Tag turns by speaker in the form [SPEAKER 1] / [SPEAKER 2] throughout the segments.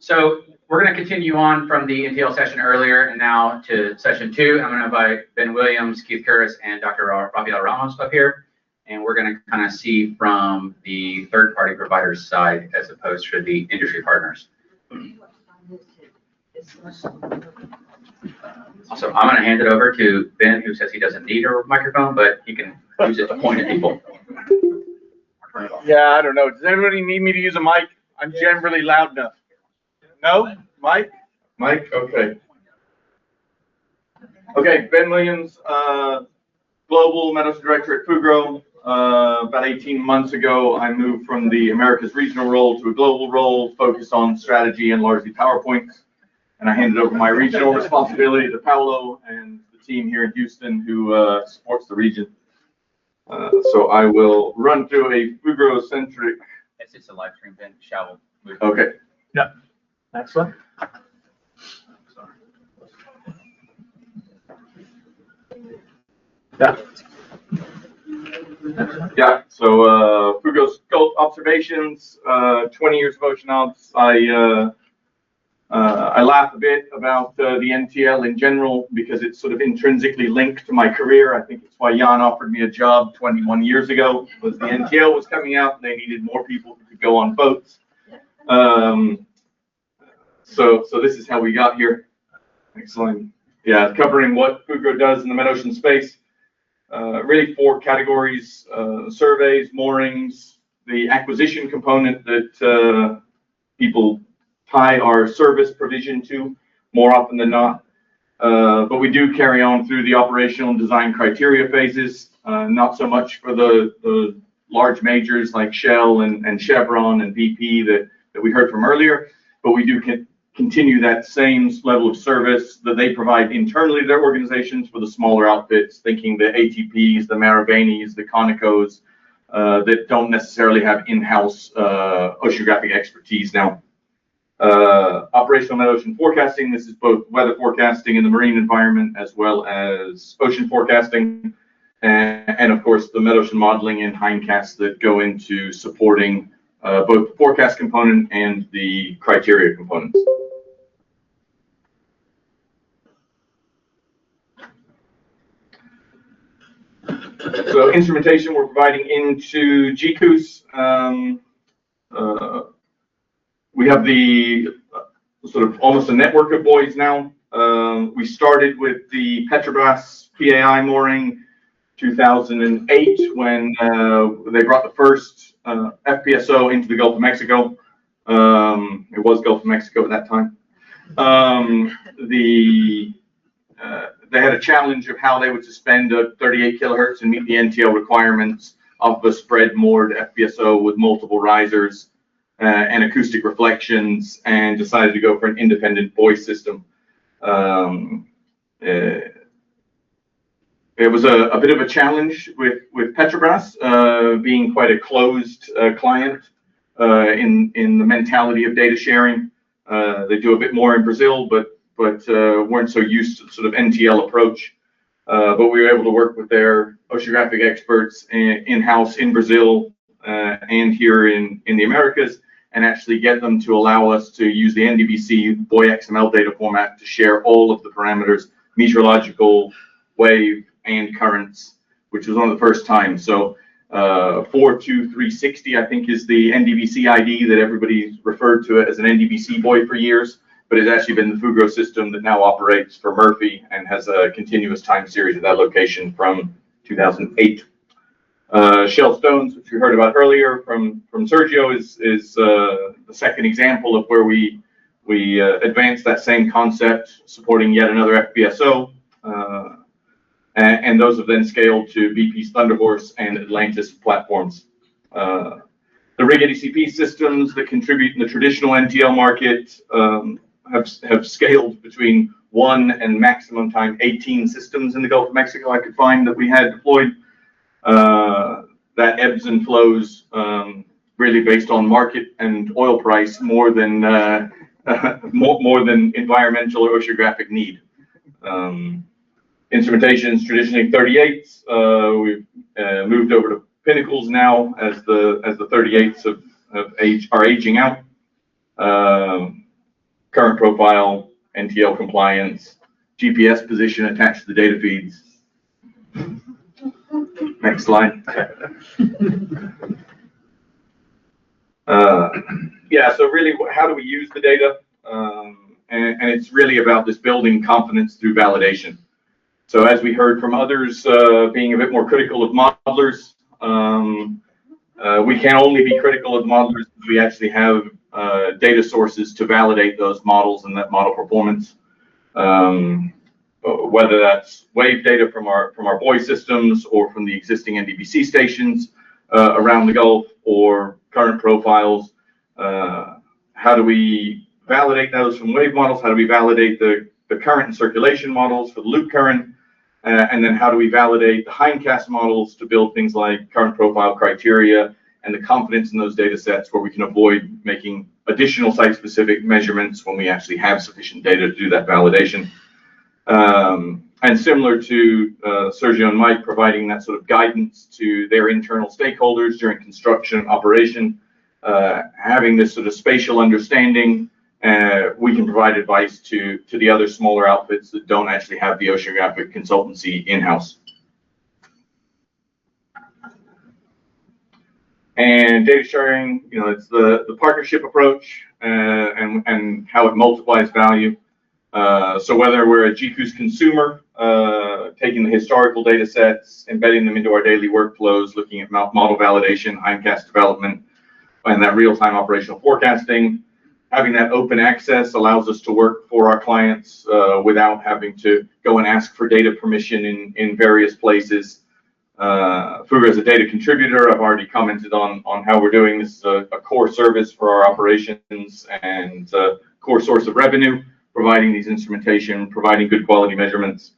[SPEAKER 1] So we're going to continue on from the NTL session earlier and now to session 2. I'm going to invite Ben Williams, Keith Kurrus, and Dr. Rafael Ramos up here. And we're going to kind of see from the third-party providers side as opposed to the industry partners. Also, I'm going to hand it over to Ben, who says he doesn't need a microphone, but he can use it to point at people.
[SPEAKER 2] Yeah, I don't know. Does anybody need me to use a mic? I'm generally loud enough. No? Mike? Mike? Okay. Okay, Ben Williams, Global Medicine Director at Fugro. About 18 months ago, I moved from the Americas regional role to a global role, focused on strategy and largely PowerPoints. And I handed over my regional responsibility to Paulo and the team here in Houston who supports the region. So I will run through a Fugro-centric.
[SPEAKER 1] It's just a live stream, Ben. Shall we move?
[SPEAKER 2] Okay.
[SPEAKER 3] Yeah. Next one. Yeah.
[SPEAKER 2] Yeah, so Fugro's scope observations, 20 years of oceanauts. I laugh a bit about the NTL in general because it's sort of intrinsically linked to my career. I think it's why Jan offered me a job 21 years ago, was the NTL was coming out and they needed more people who could go on boats. So this is how we got here. Excellent. Yeah, covering what Fugro does in the mid-ocean space. Really 4 categories: surveys, moorings, the acquisition component that people tie our service provision to more often than not. But we do carry on through the operational and design criteria phases, not so much for the large majors like Shell and Chevron and BP that we heard from earlier, but we do continue that same level of service that they provide internally to their organizations for the smaller outfits, thinking the ATPs, the Maravanis, the Conocos, that don't necessarily have in-house oceanographic expertise now. Operational mid-ocean forecasting, this is both weather forecasting in the marine environment as well as ocean forecasting, and of course the mid-ocean modeling and hindcasts that go into supporting both the forecast component and the criteria components. So instrumentation we're providing into GCOOS. We have the sort of almost a network of buoys now. We started with the Petrobras PAI mooring 2008 when they brought the first FPSO into the Gulf of Mexico. It was Gulf of Mexico at that time. They had a challenge of how they would suspend a 38 kilohertz and meet the NTL requirements of a spread moored FPSO with multiple risers and acoustic reflections, and decided to go for an independent buoy system. It was a bit of a challenge with Petrobras being quite a closed client in the mentality of data sharing. They do a bit more in Brazil, but weren't so used to the sort of NTL approach. But we were able to work with their oceanographic experts in-house in Brazil and here in the Americas, and actually get them to allow us to use the NDVC buoy XML data format to share all of the parameters, meteorological, wave, and currents, which was one of the first times. So 42360, I think, is the NDVC ID that everybody's referred to it as an NDVC buoy for years, but it's actually been the Fugro system that now operates for Murphy and has a continuous time series at that location from 2008. Shell Stones, which we heard about earlier from Sergio, is the second example of where we advanced that same concept, supporting yet another FPSO. And those have then scaled to BP's Thunder Horse and Atlantis platforms. The rig ADCP systems that contribute in the traditional NTL market have scaled between 1 and maximum time 18 systems in the Gulf of Mexico I could find that we had deployed. That ebbs and flows really based on market and oil price more than environmental or oceanographic need. Instrumentation's traditionally 38s. We've moved over to Pinnacles now as the 38s are aging out. current profile, NTL compliance, GPS position attached to the data feeds. Next slide. Yeah, so really, how do we use the data? And it's really about this building confidence through validation. So as we heard from others being a bit more critical of modelers, we can only be critical of modelers if we actually have data sources to validate those models and that model performance. Whether that's wave data from our buoy systems or from the existing NDVC stations around the Gulf, or current profiles. How do we validate those from wave models? How do we validate the current and circulation models for the loop current? And then how do we validate the hindcast models to build things like current profile criteria and the confidence in those data sets, where we can avoid making additional site-specific measurements when we actually have sufficient data to do that validation. And similar to Sergio and Mike, providing that sort of guidance to their internal stakeholders during construction and operation, having this sort of spatial understanding, we can provide advice to the other smaller outfits that don't actually have the oceanographic consultancy in-house. And data sharing, it's the partnership approach and how it multiplies value. So whether we're a GCOOS consumer, taking the historical data sets, embedding them into our daily workflows, looking at model validation, hindcast development, and that real-time operational forecasting, having that open access allows us to work for our clients without having to go and ask for data permission in various places. Fugro is a data contributor. I've already commented on how we're doing. This is a core service for our operations and core source of revenue, providing these instrumentation, providing good quality measurements.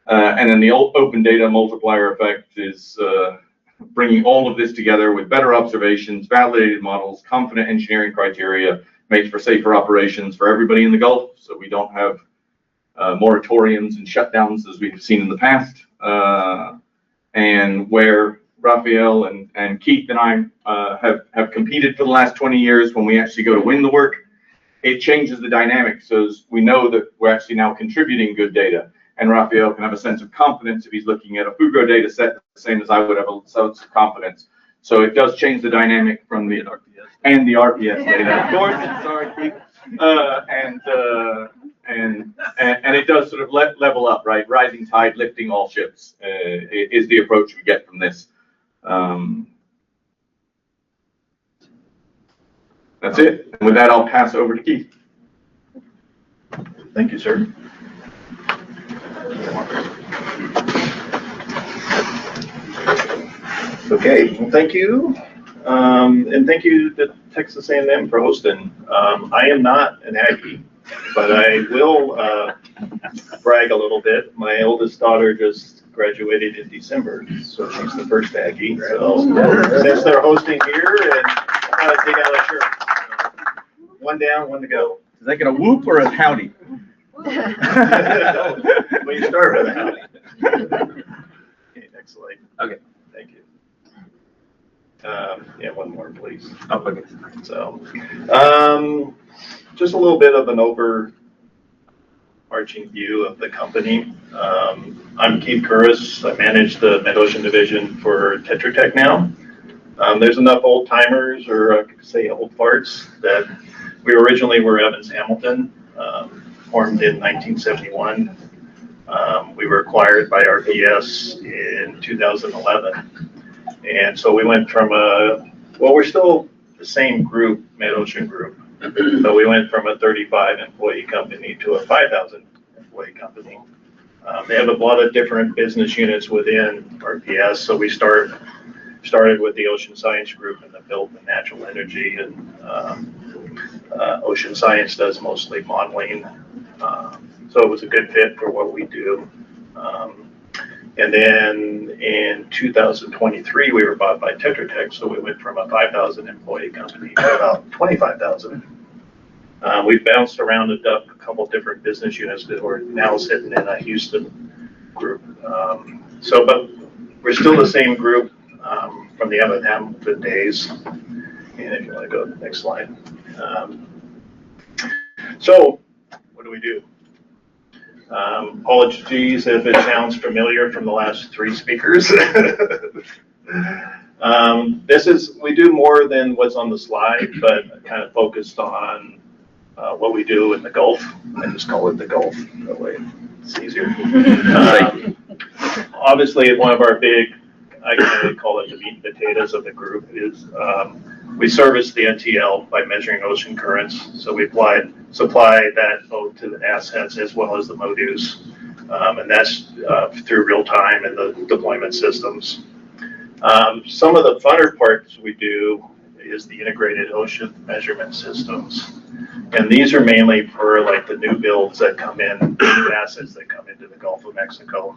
[SPEAKER 2] And then the open data multiplier effect is bringing all of this together with better observations, validated models, confident engineering criteria, makes for safer operations for everybody in the Gulf, so we don't have moratoriums and shutdowns as we've seen in the past. And where Rafael and Keith and I have competed for the last 20 years, when we actually go to win the work, it changes the dynamics. So we know that we're actually now contributing good data, and Rafael can have a sense of confidence if he's looking at a Fugro data set, the same as I would have a sense of confidence. So it does change the dynamic from the RPS data, of course. Sorry, Keith. And it does sort of level up, right? Rising tide lifting all ships is the approach we get from this. That's it. And with that, I'll pass over to Keith.
[SPEAKER 4] Thank you, sir. Okay, well, thank you. And thank you to Texas A&M for hosting. I am not an Aggie, but I will brag a little bit. My oldest daughter just graduated in December, so she's the first Aggie. So since they're hosting here, and take out a shirt. One down, one to go.
[SPEAKER 3] Is that going to whoop or a howdy?
[SPEAKER 4] Well, you start with a howdy. Okay, next slide.
[SPEAKER 3] Okay.
[SPEAKER 4] Thank you. Yeah, one more, please.
[SPEAKER 3] Oh, okay.
[SPEAKER 4] So, just a little bit of an overarching view of the company. I'm Keith Kurrus. I manage the Mid-Ocean division for TetraTech now. There's enough old timers, or I could say old farts, that we originally were Evans Hamilton, formed in 1971. We were acquired by RPS in 2011. And so we went from we're still the same group, Mid-Ocean Group, but we went from a 35 employee company to a 5,000 employee company. They have a lot of different business units within RPS. So we started with the Ocean Science Group and then built the natural energy, and Ocean Science does mostly modeling. So it was a good fit for what we do. And then in 2023, we were bought by TetraTech, so we went from a 5,000 employee company to about 25,000. We've bounced around a couple different business units that we're now sitting in a Houston group. But we're still the same group from the Evans Hamilton days. And if you want to go to the next slide. So, what do we do? Apologies if it sounds familiar from the last 3 speakers. We do more than what's on the slide, but kind of focused on what we do in the Gulf. I just call it the Gulf, that way it's easier. Obviously, one of our big, I kind of call it the meat and potatoes of the group, is we service the NTL by measuring ocean currents. So we supply that both to the assets as well as the MODUs, and that's through real time and the deployment systems. Some of the funner parts we do is the integrated ocean measurement systems. And these are mainly for like the new builds that come in, new assets that come into the Gulf of Mexico.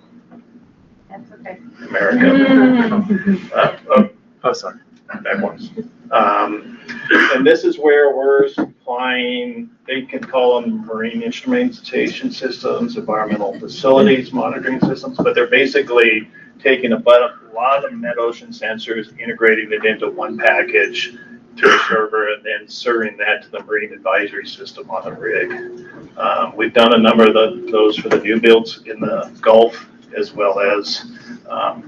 [SPEAKER 5] That's okay.
[SPEAKER 4] America.
[SPEAKER 3] Sorry.
[SPEAKER 4] Back ones. And this is where we're supplying, they can call them marine instrumentation systems, environmental facilities, monitoring systems, but they're basically taking a lot of metocean sensors, integrating it into one package to a server, and then serving that to the marine advisory system on the rig. We've done a number of those for the new builds in the Gulf, as well as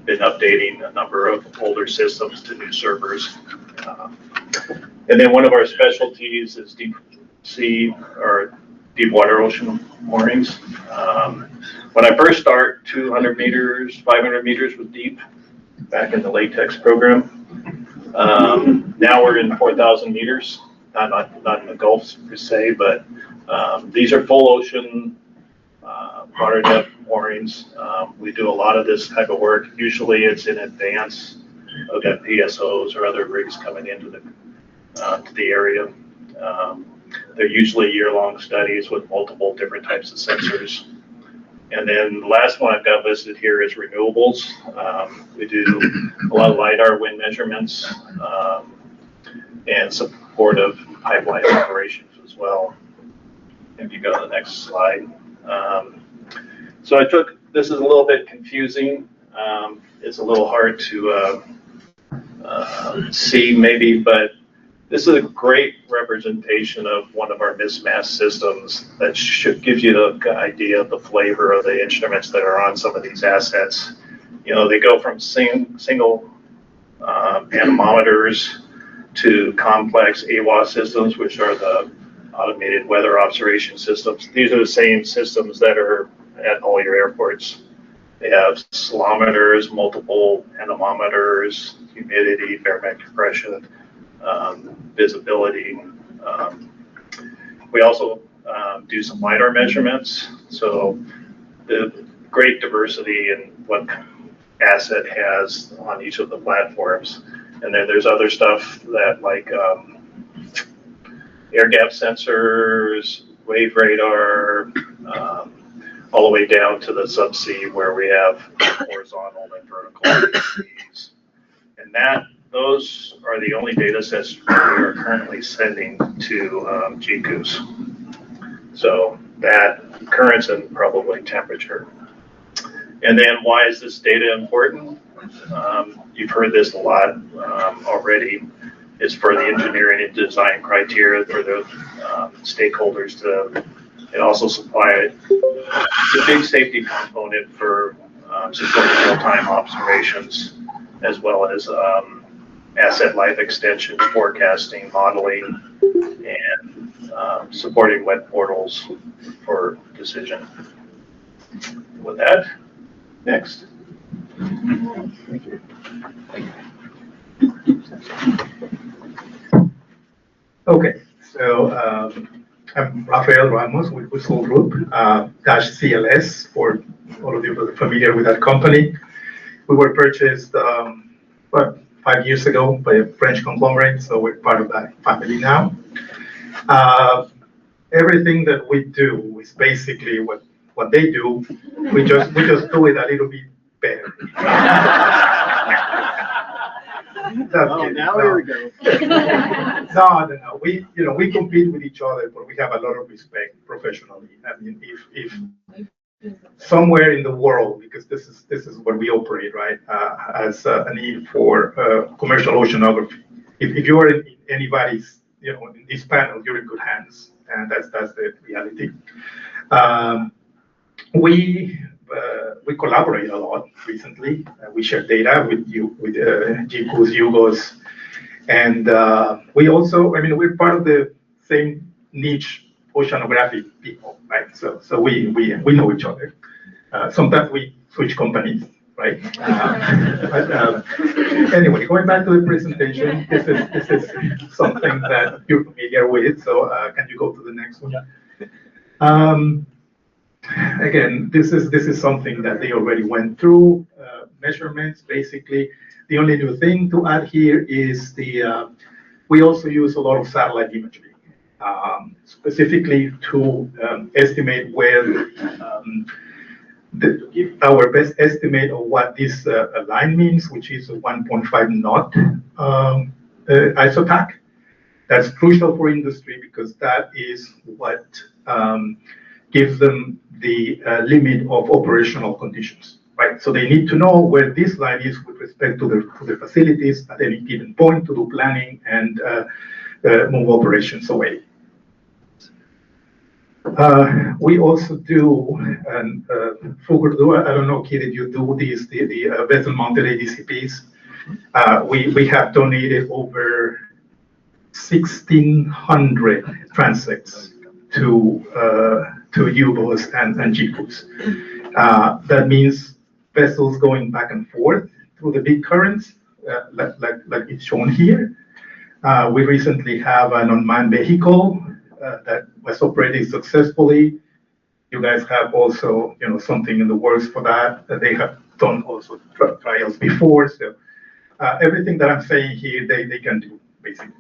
[SPEAKER 4] been updating a number of older systems to new servers. And then one of our specialties is deep sea or deep water ocean moorings. When I first started, 200 meters, 500 meters was deep back in the latex program. Now we're in 4,000 meters, not in the Gulf per se, but these are full ocean water depth moorings. We do a lot of this type of work. Usually it's in advance of got PSOs or other rigs coming into to the area. They're usually year-long studies with multiple different types of sensors. And then the last one I've got listed here is renewables. We do a lot of LiDAR wind measurements and support of pipeline operations as well. If you go to the next slide. So this is a little bit confusing. It's a little hard to see maybe, but this is a great representation of one of our mismatched systems that should give you the idea of the flavor of the instruments that are on some of these assets. You know, they go from single anemometers to complex AWOS systems, which are the automated weather observation systems. These are the same systems that are at all your airports. They have salometers, multiple anemometers, humidity, barometric pressure, visibility. We also do some LiDAR measurements. So the great diversity in what asset has on each of the platforms. And then there's other stuff that like air gap sensors, wave radar, all the way down to the subsea where we have horizontal and vertical feeds. And those are the only data sets we are currently sending to GCOOS. So that currents and probably temperature. And then why is this data important? You've heard this a lot already. It's for the engineering and design criteria for the stakeholders to, and also supply the big safety component for supporting real-time observations, as well as asset life extension, forecasting, modeling, and supporting web portals for decision. With that, next.
[SPEAKER 6] Okay, so I'm Rafael Ramos with Fugro Group, CLS, for all of you who are familiar with that company. We were purchased 5 years ago by a French conglomerate, so we're part of that family now. Everything that we do is basically what they do. We just do it a little bit better.
[SPEAKER 3] Now here we go.
[SPEAKER 6] No. We compete with each other, but we have a lot of respect professionally. I mean, if somewhere in the world, because this is where we operate, right, as a need for commercial oceanography. If you are in anybody's, in this panel, you're in good hands. and that's the reality. We collaborate a lot recently. We share data with GCOOS, UGOS, and we also, I mean, we're part of the same niche oceanographic people, right? So we know each other. Sometimes we switch companies, right? Anyway, going back to the presentation, this is something that you're familiar with. So can you go to the next one? Again, this is something that they already went through. Measurements, basically. The only new thing to add here is we also use a lot of satellite imagery, specifically to estimate where our best estimate of what this line means, which is a 1.5 knot isotac. That's crucial for industry because that is what gives them the limit of operational conditions, right? So they need to know where this line is with respect to the facilities at any given point to do planning and move operations away. We also do, and Fugro, I don't know, Kid, did you do these, the vessel-mounted ADCPs? We have donated over 1,600 transects to UGOS and GCOOS. That means vessels going back and forth through the big currents, like it's shown here. We recently have an unmanned vehicle that was operating successfully. You guys have also, something in the works for that. They have done also trials before. So everything that I'm saying here, they can do, basically.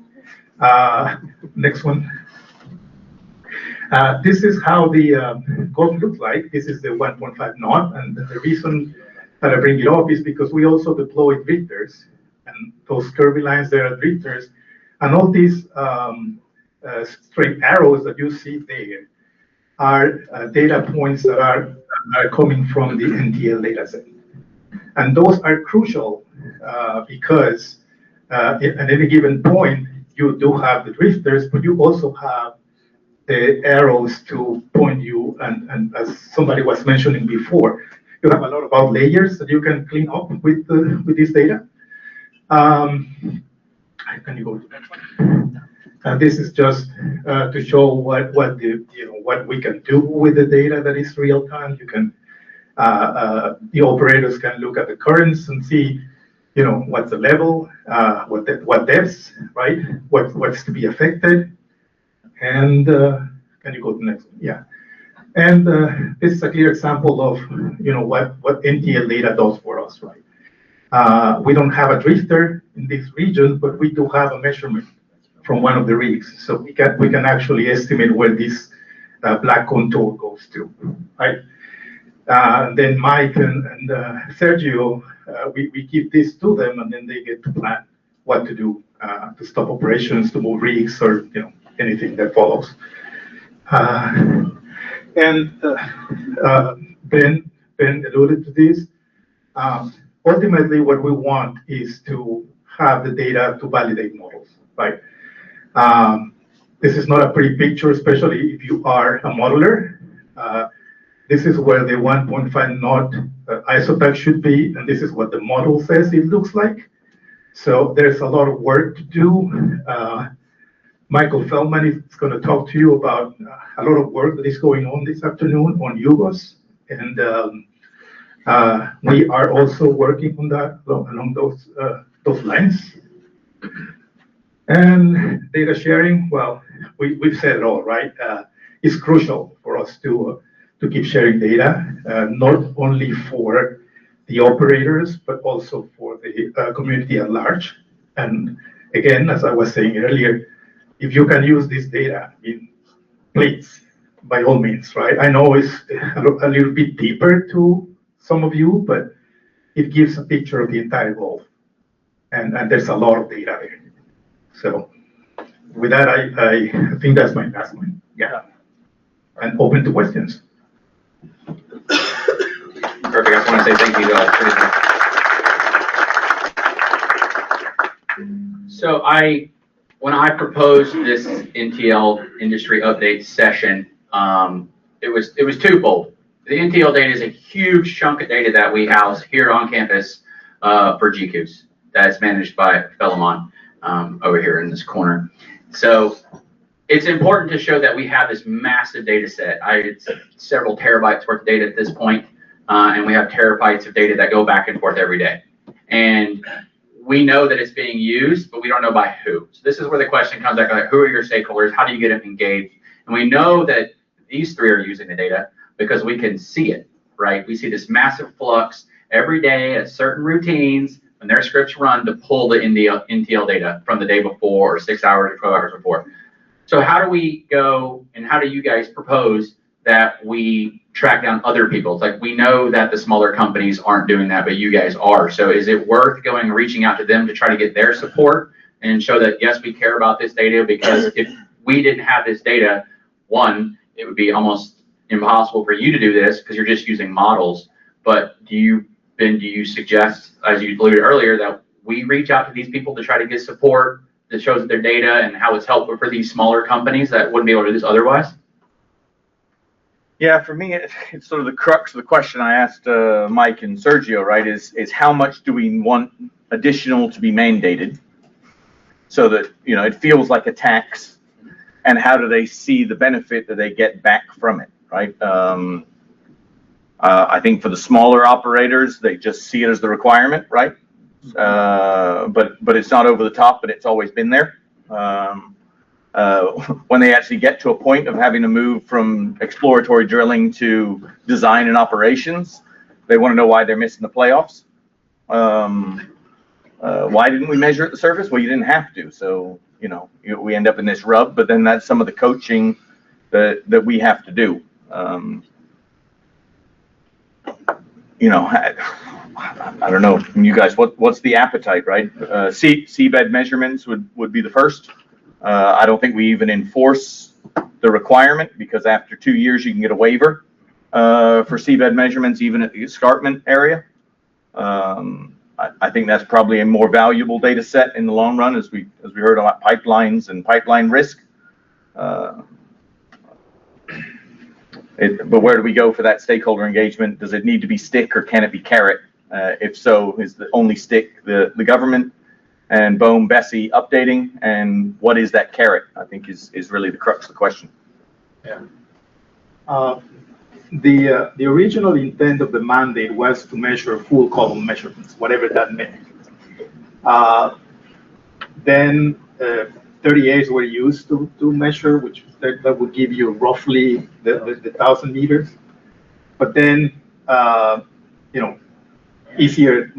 [SPEAKER 6] Next one. This is how the Gulf looks like. This is the 1.5 knot, and the reason that I bring it up is because we also deploy drifters, and those curvy lines there are drifters, and all these straight arrows that you see there are data points that are coming from the NTL dataset, and those are crucial because at any given point you do have the drifters, but you also have the arrows to point you, and as somebody was mentioning before, you have a lot of out layers that you can clean up with this data. Can you go to the next one? And this is just to show what we can do with the data that is real time. You can the operators can look at the currents and see what's the level, what depths, right? What's to be affected. And can you go to the next one? Yeah. And this is a clear example of what NTL data does for us, right? We don't have a drifter in this region, but we do have a measurement from one of the rigs, so we can actually estimate where this black contour goes to, right? Then Mike and Sergio, we give this to them, and then they get to plan what to do to stop operations, to move rigs, or anything that follows. And Ben alluded to this. Ultimately, what we want is to have the data to validate models, right? This is not a pretty picture, especially if you are a modeler. This is where the 1.5 knot isotac should be, and this is what the model says it looks like. So there's a lot of work to do. Michael Feldman is going to talk to you about a lot of work that is going on this afternoon on UGOS, and we are also working on that along those lines. And data sharing, well, we've said it all, right? It's crucial for us to keep sharing data, not only for the operators, but also for the community at large. And again, as I was saying earlier, if you can use this data, please, by all means, right? I know it's a little bit deeper to some of you, but it gives a picture of the entire Gulf. And there's a lot of data there. So with that, I think that's my last one. Yeah. And open to questions.
[SPEAKER 1] Perfect. I just want to say thank you pretty much. So I when I proposed this NTL industry update session, it was twofold. The NTL data is a huge chunk of data that we house here on campus for GCOOS that's managed by Philemon over here in this corner. So it's important to show that we have this massive data set. It's several terabytes worth of data at this point, and we have terabytes of data that go back and forth every day. And we know that it's being used, but we don't know by who. So this is where the question comes back, like, who are your stakeholders? How do you get them engaged? And we know that these three are using the data because we can see it, right? We see this massive flux every day at certain routines when their scripts run to pull the NTL data from the day before or 6 hours or 12 hours before. So how do we go and how do you guys propose that we track down other people? It's like we know that the smaller companies aren't doing that, but you guys are. So is it worth going and reaching out to them to try to get their support and show that, yes, we care about this data? Because if we didn't have this data, one, it would be almost impossible for you to do this because you're just using models. But do you suggest, as you alluded earlier, that we reach out to these people to try to get support that shows their data and how it's helpful for these smaller companies that wouldn't be able to do this otherwise?
[SPEAKER 7] Yeah, for me, it's sort of the crux of the question I asked Mike and Sergio, right, is how much do we want additional to be mandated so that, you know, it feels like a tax, and how do they see the benefit that they get back from it, right? I think for the smaller operators, they just see it as the requirement, right? But it's not over the top, but it's always been there. When they actually get to a point of having to move from exploratory drilling to design and operations, they want to know why they're missing the playoffs. Why didn't we measure at the surface? Well, you didn't have to. So, you know, we end up in this rub, but then that's some of the coaching that we have to do. You know, I don't know from you guys, what's the appetite, right? Seabed measurements would be the first. I don't think we even enforce the requirement because after 2 years you can get a waiver for seabed measurements, even at the escarpment area. I think that's probably a more valuable data set in the long run, as we heard about pipelines and pipeline risk. But where do we go for that stakeholder engagement? Does it need to be stick or can it be carrot? If so, is the only stick the government and Bohm, Bessie updating? And what is that carrot? I think is really the crux of the question.
[SPEAKER 6] Yeah. The original intent of the mandate was to measure full column measurements, whatever that meant. Then 38s were used to measure, which that would give you roughly the 1,000 meters. But then, you know, easier,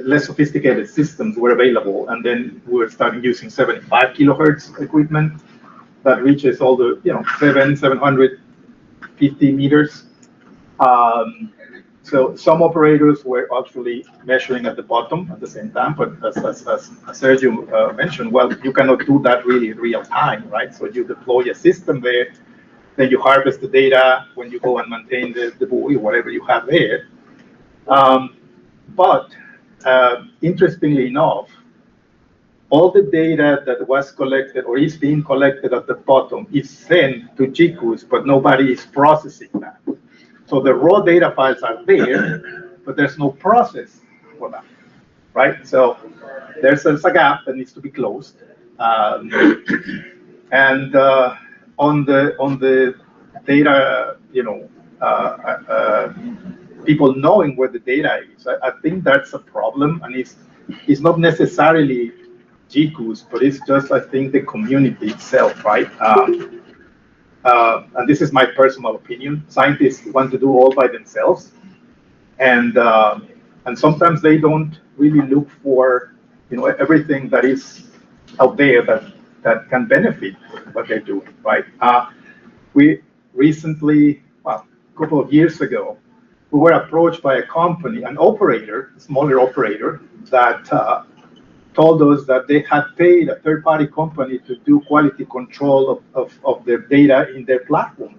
[SPEAKER 6] less sophisticated systems were available, and then we were starting using 75 kilohertz equipment that reaches all the 750 meters. So some operators were actually measuring at the bottom at the same time, but as Sergio mentioned, well, you cannot do that really in real time, right? So you deploy a system there, then you harvest the data when you go and maintain the buoy, whatever you have there. But interestingly enough, all the data that was collected or is being collected at the bottom is sent to GCOOS, but nobody is processing that. So the raw data files are there, but there's no process for that, right? So there's a gap that needs to be closed. On the data, people knowing where the data is, I think that's a problem, and it's not necessarily GCOOS, but it's just, I think, the community itself, right? And this is my personal opinion. Scientists want to do all by themselves, and sometimes they don't really look for everything that is out there that can benefit what they're doing, right? We recently, a couple of years ago, we were approached by a company, an operator, a smaller operator, that told us that they had paid a third-party company to do quality control of their data in their platform.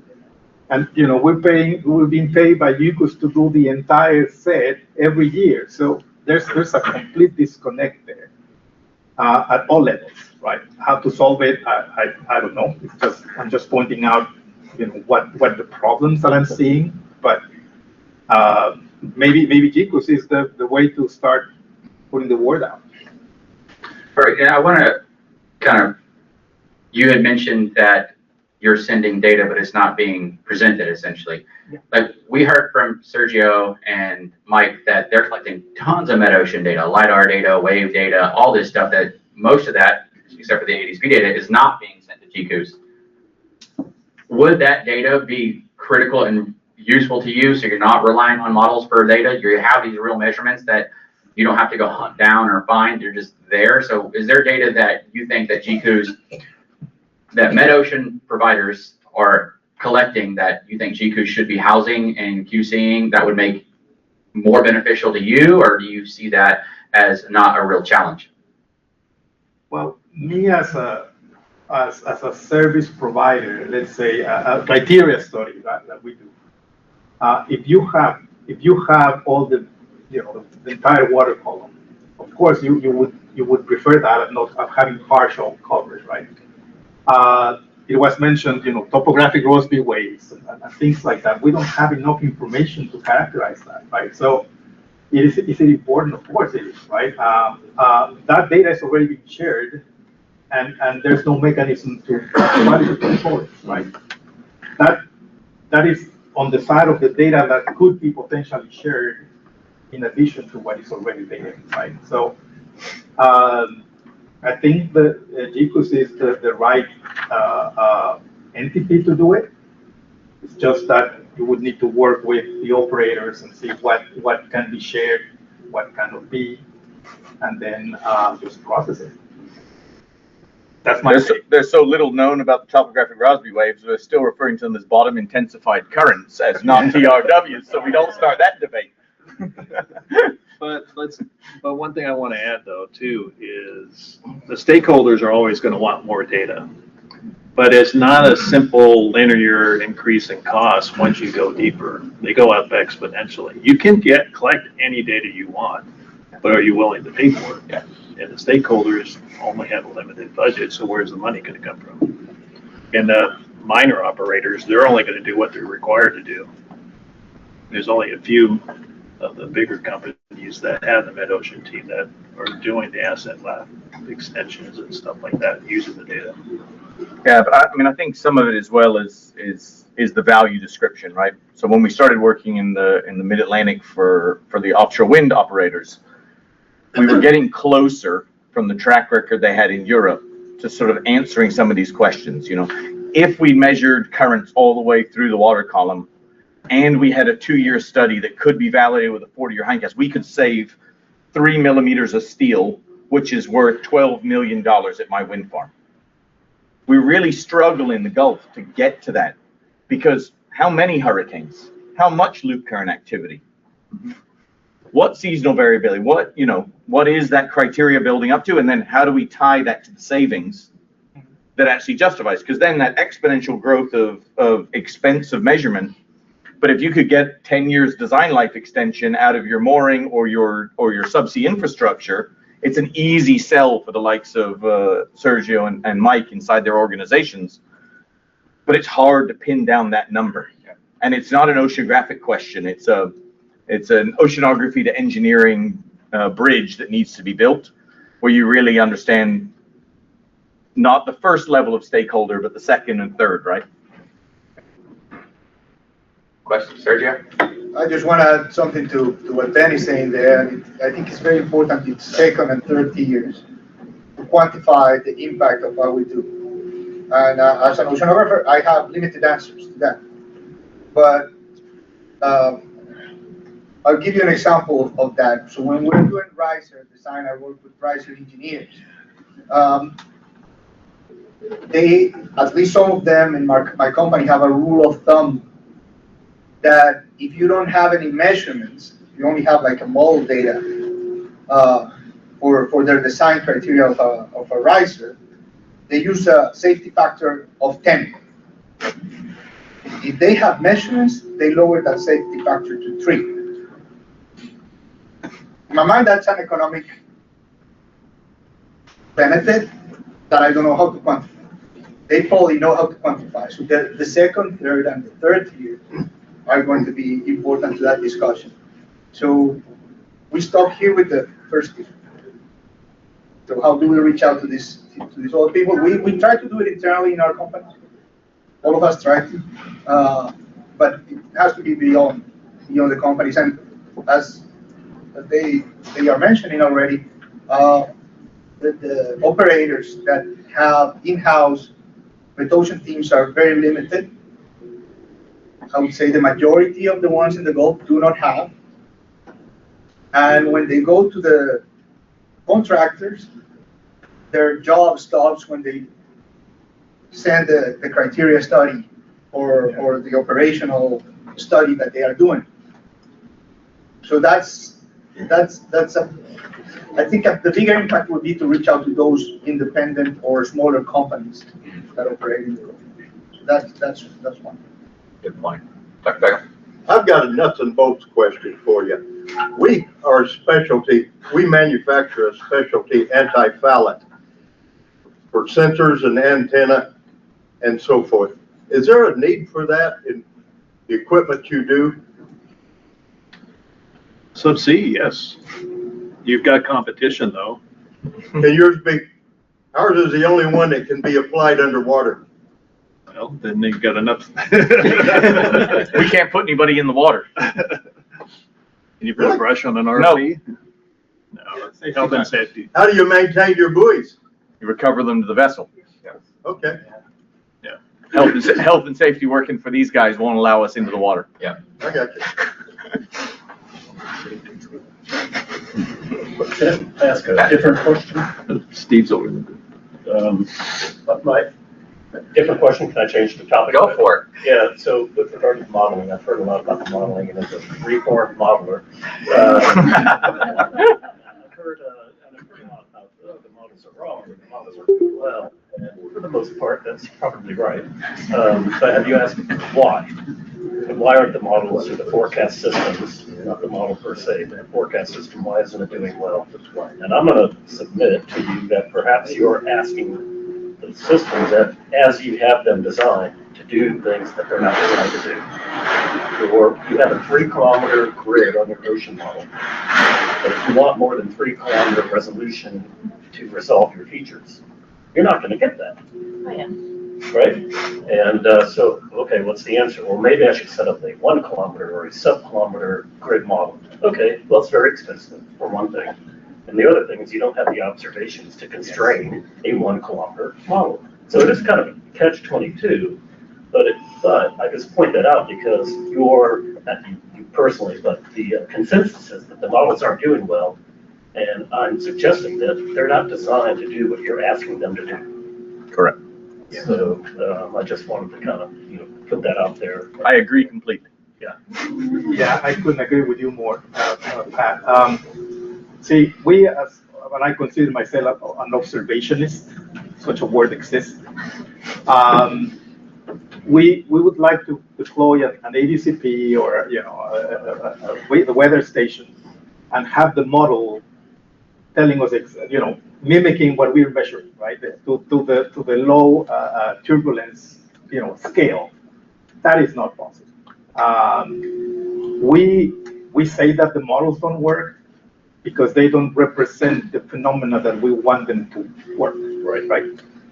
[SPEAKER 6] And we're being paid by GCOOS to do the entire set every year. So there's a complete disconnect there. at all levels, right? How to solve it, I don't know. I'm just pointing out, what the problems that I'm seeing, but maybe GCOOS is the way to start putting the word out.
[SPEAKER 1] All right, and I want to you had mentioned that you're sending data, but it's not being presented essentially.
[SPEAKER 6] Yeah.
[SPEAKER 1] Like we heard from Sergio and Mike that they're collecting tons of metocean data, LiDAR data, wave data, all this stuff that most of that, except for the ADSP data, is not being sent to GCOOS. Would that data be critical and useful to you so you're not relying on models for data? You have these real measurements that you don't have to go hunt down or find, they're just there. So is there data that you think that GCOOS, that metocean providers are collecting that you think GCOOS should be housing and QCing that would make more beneficial to you, or do you see that as not a real challenge?
[SPEAKER 6] Well, me as a service provider, let's say a criteria study that we do. If you have all the entire water column, of course you would prefer that and not having partial coverage, right? It was mentioned, topographic Rossby waves and things like that. We don't have enough information to characterize that, right? So is it important? Of course it is, right? That data is already being shared, and there's no mechanism to quality control it, right? That is on the side of the data that could be potentially shared in addition to what is already there, right? So I think the GCOOS is the right entity to do it. It's just that you would need to work with the operators and see what can be shared, what cannot be, and then just process it. That's my take.
[SPEAKER 7] There's so little known about the topographic Rossby waves, we're still referring to them as bottom intensified currents as not TRWs, so we don't start that debate.
[SPEAKER 4] But one thing I want to add though too is the stakeholders are always going to want more data, but it's not a simple linear increase in cost once you go deeper. They go up exponentially. You can collect any data you want, but are you willing to pay for it?
[SPEAKER 7] Yeah.
[SPEAKER 4] And the stakeholders only have a limited budget, so where's the money going to come from? And the minor operators, they're only going to do what they're required to do. There's only a few of the bigger companies that have the mid-ocean team that are doing the asset lab extensions and stuff like that, using the data.
[SPEAKER 7] Yeah, but I think some of it as well is the value description, right? So when we started working in the Mid-Atlantic for the offshore wind operators, we were getting closer from the track record they had in Europe to sort of answering some of these questions. If we measured currents all the way through the water column, and we had a 2-year study that could be validated with a 40-year hindcast, we could save 3 millimeters of steel, which is worth $12 million at my wind farm. We really struggle in the Gulf to get to that because how many hurricanes? How much loop current activity? What seasonal variability? What is that criteria building up to? And then how do we tie that to the savings that actually justifies? Because then that exponential growth of expense of measurement. But if you could get 10 years design life extension out of your mooring or your subsea infrastructure, it's an easy sell for the likes of Sergio and Mike inside their organizations. But it's hard to pin down that number. And it's not an oceanographic question. It's an oceanography to engineering bridge that needs to be built, where you really understand not the first level of stakeholder, but the second and third, right?
[SPEAKER 1] Question, Sergio?
[SPEAKER 3] I just want to add something to what Ben is saying there. And I think it's very important in second and third tiers to quantify the impact of what we do. And as an oceanographer, I have limited answers to that. But I'll give you an example of that. So when we're doing riser design, I work with riser engineers. They, at least some of them in my company, have a rule of thumb that if you don't have any measurements, you only have like a model data for their design criteria of a riser, they use a safety factor of 10. If they have measurements, they lower that safety factor to 3. In my mind, that's an economic benefit that I don't know how to quantify. They probably know how to quantify. So the second, third, and the third tier are going to be important to that discussion. So we stop here with the first tier. So how do we reach out to these other people? We try to do it internally in our company. All of us try to, but it has to be beyond the companies. And as they are mentioning already, the operators that have in-house metocean teams are very limited. I would say the majority of the ones in the Gulf do not have. And when they go to the contractors, their job stops when they send the criteria study or the operational study that they are doing. So I think the bigger impact would be to reach out to those independent or smaller companies that operate in the Gulf. So that's one.
[SPEAKER 7] Good point. Dr. Becker?
[SPEAKER 8] I've got a nuts and bolts question for you. We manufacture a specialty anti-fouling for sensors and antenna and so forth. Is there a need for that in the equipment you do?
[SPEAKER 4] Subsea, yes. You've got competition though.
[SPEAKER 8] Can yours be, ours is the only one that can be applied underwater.
[SPEAKER 4] Well, then they've got enough.
[SPEAKER 7] We can't put anybody in the water.
[SPEAKER 4] Can you put a brush on an RV? No, it's health and safety.
[SPEAKER 8] How do you maintain your buoys?
[SPEAKER 7] You recover them to the vessel.
[SPEAKER 8] Okay,
[SPEAKER 7] Health and safety working for these guys won't allow us into the water.
[SPEAKER 8] I got you.
[SPEAKER 9] Can I ask a different question?
[SPEAKER 4] Steve's over there.
[SPEAKER 9] My different question, can I change the topic?
[SPEAKER 1] Go for it.
[SPEAKER 9] Yeah, so with regard to modeling, I've heard a lot about the modeling, and as a reformed modeler, I've heard a lot about the models are wrong, and the models are doing well, and for the most part, that's probably right. But have you asked why? And why aren't the models or the forecast systems, not the model per se, but the forecast system, why isn't it doing well? And I'm going to submit to you that perhaps you're asking the systems that, as you have them designed, to do things that they're not designed to do. Or you have a 3-kilometer grid on your ocean model, but if you want more than 3-kilometer resolution to resolve your features, you're not going to get that.
[SPEAKER 5] Oh, yeah.
[SPEAKER 9] Right? And so, okay, what's the answer? Well, maybe I should set up a 1-kilometer or a sub-kilometer grid model. Okay, well, it's very expensive, for one thing. And the other thing is you don't have the observations to constrain a 1-kilometer model. So it is kind of a catch-22, but I just point that out because not you personally, but the consensus is that the models aren't doing well, and I'm suggesting that they're not designed to do what you're asking them to do.
[SPEAKER 7] Correct.
[SPEAKER 9] So I just wanted to kind of, put that out there.
[SPEAKER 7] I agree completely.
[SPEAKER 6] Yeah, I couldn't agree with you more, Pat. See, when I consider myself an observationist, such a word exists, we would like to deploy an ADCP or, the weather station and have the model telling us, mimicking what we're measuring, right? To the low turbulence, scale. That is not possible. We say that the models don't work because they don't represent the phenomena that we want them to work, right?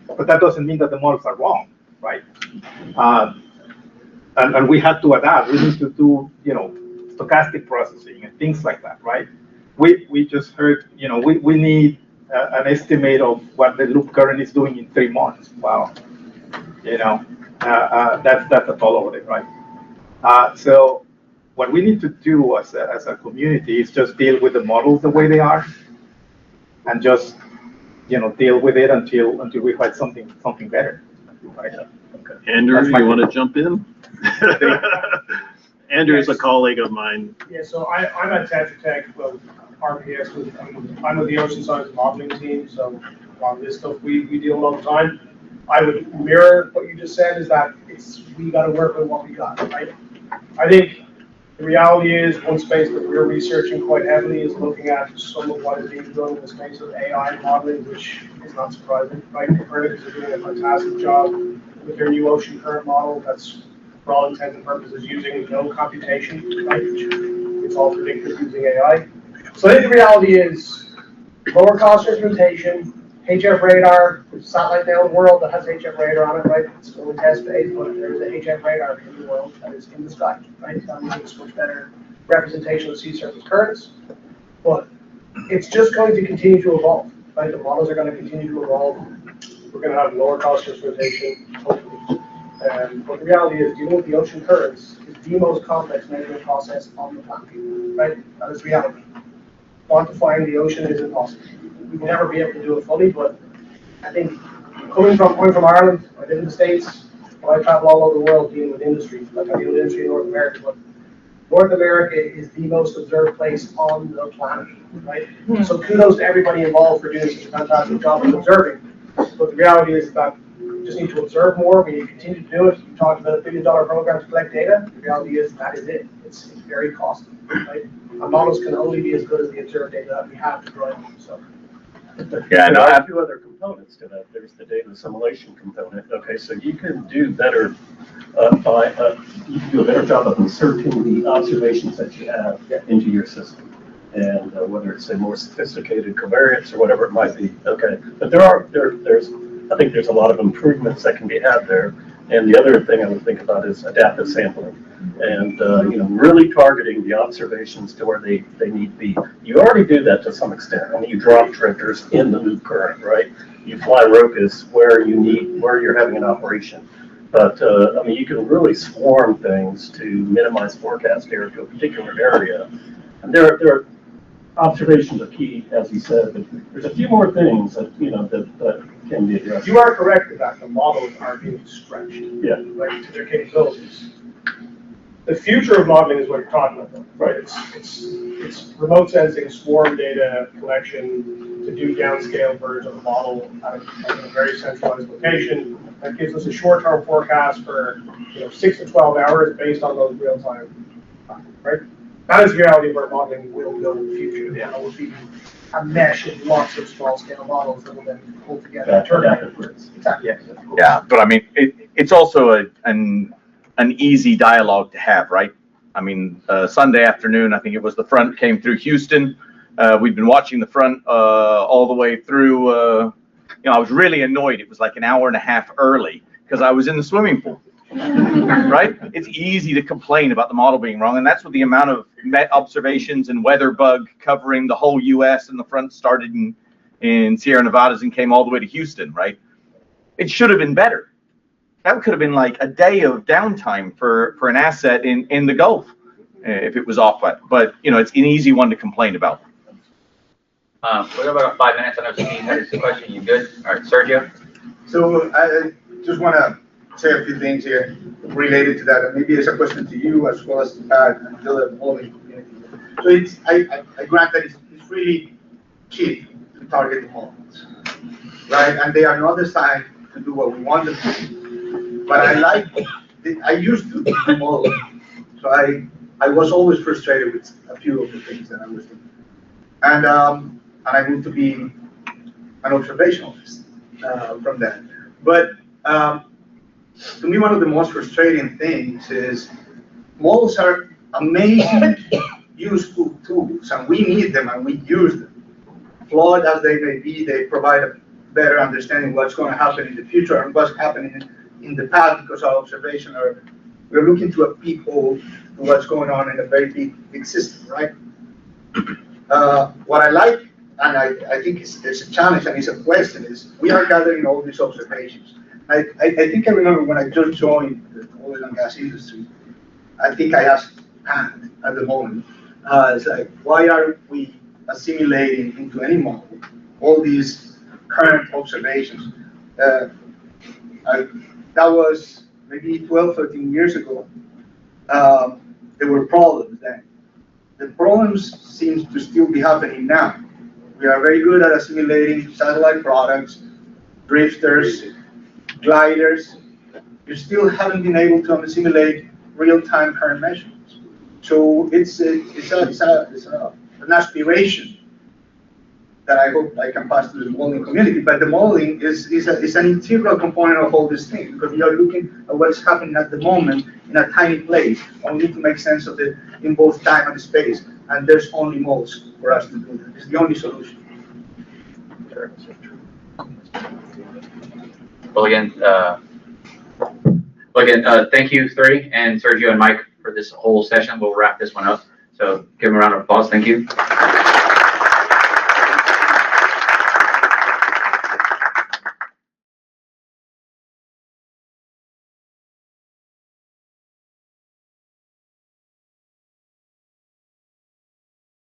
[SPEAKER 6] But that doesn't mean that the models are wrong, right? And we have to adapt. We need to do, stochastic processing and things like that, right? We just heard, we need an estimate of what the loop current is doing in 3 months. Wow, that's a tall order, right? So what we need to do as a community is just deal with the models the way they are, and just deal with it until we find something better. Right? Okay.
[SPEAKER 4] Andrew, you want to jump in? Andrew is a colleague of mine.
[SPEAKER 10] Yeah, so I'm at TetraTech, well, RPS, I'm with the ocean science modeling team, so a lot of this stuff we deal with all the time. I would mirror what you just said, is that we got to work with what we got, right? I think The reality is, one space that we're researching quite heavily is looking at some of what is being done in the space of AI modeling, which is not surprising, right? Kurrus is doing a fantastic job with their new ocean current model that's, for all intents and purposes, using no computation, right? It's all predicted using AI. So I think the reality is lower cost instrumentation, HF radar, there's a satellite now in the world that has HF radar on it, right? It's still in test phase, but there's a HF radar in the world that is in the sky, right? That means much better representation of sea surface currents. But it's just going to continue to evolve, right? The models are going to continue to evolve. We're going to have lower cost instrumentation, hopefully. But the reality is, dealing with the ocean currents is the most complex measurement process on the planet, right? That is reality. Quantifying the ocean is impossible. We will never be able to do it fully, but I think coming from Ireland, I live in the States, but I travel all over the world dealing with industry, like I deal with industry in North America, but North America is the most observed place on the planet, right? So kudos to everybody involved for doing such a fantastic job of observing. But the reality is that we just need to observe more. We need to continue to do it. You talked about $1 billion program to collect data. The reality is that is it. It's very costly, right? Our models can only be as good as the observed data that we have to drive them. So.
[SPEAKER 7] Yeah,
[SPEAKER 9] There
[SPEAKER 7] no,
[SPEAKER 9] are two other components to that. There's the data assimilation component. Okay, so you can do better you can do a better job of inserting the observations that you have into your system, and whether it's a more sophisticated covariance or whatever it might be. Okay, but there's I think there's a lot of improvements that can be had there. And the other thing I would think about is adaptive sampling, and really targeting the observations to where they need to be. You already do that to some extent. I mean, you drop drifters in the loop current, right? You fly ROCUS where you're having an operation. But I mean, you can really swarm things to minimize forecast error to a particular area. And there are observations are key, as you said, but there's a few more things that that can be addressed.
[SPEAKER 10] You are correct in that the models are being stretched, right, to their capabilities. The future of modeling is what you're talking about, right? It's remote sensing, swarm data collection to do downscale versions of the model at a very centralized location. That gives us a short-term forecast for 6 to 12 hours based on those real-time, right? That is the reality of where modeling will go in the future. It will be a mesh of lots of small-scale models that will then pull together. Exactly.
[SPEAKER 7] yeah, but I mean, it's also an easy dialogue to have, right? I mean, Sunday afternoon, I think it was the front came through Houston. We'd been watching the front all the way through. I was really annoyed. It was like an hour and a half early because I was in the swimming pool. Right? It's easy to complain about the model being wrong, and that's what the amount of Met observations and weather bug covering the whole U.S. and the front started in Sierra Nevadas and came all the way to Houston, right? It should have been better. That could have been like a day of downtime for an asset in the Gulf if it was off. But it's an easy one to complain about.
[SPEAKER 1] We have about 5 minutes. I know Steve has a question. You good? All right, Sergio.
[SPEAKER 3] So I just want to say a few things here related to that, and maybe it's a question to you as well as to Pat and the other modeling community. So I grant that it's really cheap to target the models, right? And they are not designed to do what we want them to do. But I used to do modeling, so I was always frustrated with a few of the things that I was doing, and I moved to be an observationalist from that. But to me, one of the most frustrating things is models are amazing, useful tools, and we need them and we use them. Flawed as they may be, they provide a better understanding of what's going to happen in the future and what's happening in the past, because our observation we're looking to a peephole to what's going on in a very big system, right? What I like, and I think it's a challenge and it's a question, is we are gathering all these observations. I think I remember when I just joined the oil and gas industry, I think I asked Pat at the moment, it's like, why are we assimilating into any model all these current observations? That was maybe 12, 13 years ago. There were problems then. The problems seem to still be happening now. We are very good at assimilating satellite products, drifters, gliders. You still haven't been able to assimilate real-time current measurements. So it's an aspiration that I hope I can pass to the modeling community. But the modeling is an integral component of all these things, because we are looking at what is happening at the moment in a tiny place, and we need to make sense of it in both time and space. And there's only modes for us to do that. It's the only solution.
[SPEAKER 1] Well, again, thank you, three, and Sergio and Mike for this whole session. We'll wrap this one up. So give them a round of applause. Thank you.